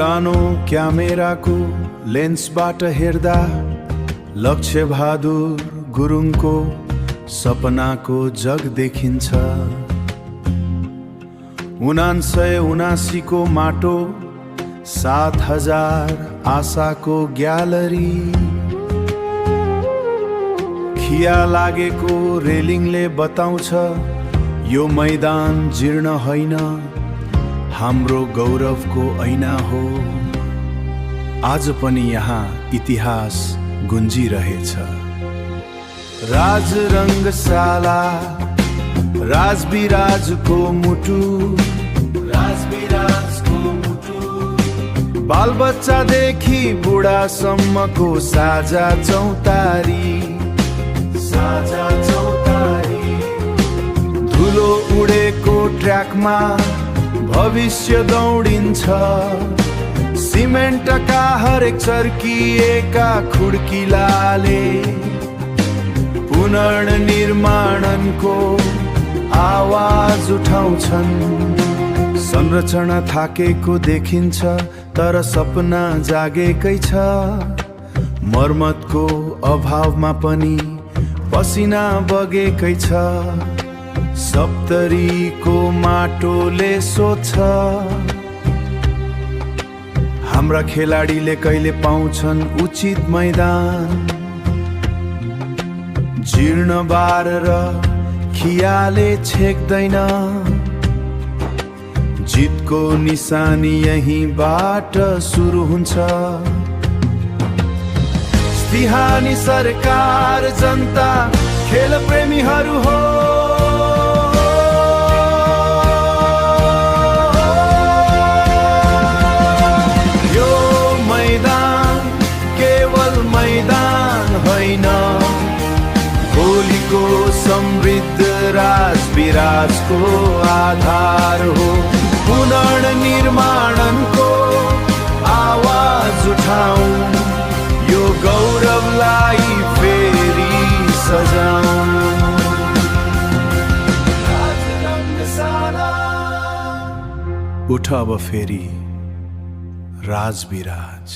पुरानो क्यामेराको लेन्सबाट हेर्दा लक्ष्य बहादुर गुरुङको सपनाको जग देखिन्छ। 1979 को माटो, 7000 आशाको ग्यालरी, खिया लागेको रेलिङले बताउँछ यो मैदान जीर्ण होइन, हाम्रो गौरवको ऐना हो। आज पनि यहाँ इतिहास गुन्जिरहेछ। राजरङ्गशाला, राजविराजको मुटु, बालबच्चादेखि बुढासम्मको साझा चौतारी, धुलो उडेको ट्र्याकमा भविष्य दौडिन्छ। सिमेन्टका हरेक चर्किएका खुड्किलाले पुनर्निर्माणको आवाज उठाउँछन्। संरचना थाकेको देखिन्छ तर सपना जागेकै छ। मर्मतको अभावमा पनि पसिना बगेकै छ। सप्तरीको माटोले सोध्छ हाम्रा खेलाडीले कहिले पाउँछन् उचित मैदान। जीर्ण बार र खियाले छेक्दैन, जितको निशानी यहीँबाट सुरु हुन्छ। स्थानीय सरकार, जनता, खेल प्रेमीहरू हो। यो मैदान केवल मैदान होइन, भोलिको समृद्ध राजविराजको आधार हो। पुनर्निर्माणको आवाज उठाऊ, यो गौरवलाई फेरि सजाऊ। उठ अब फेरि राजविराज।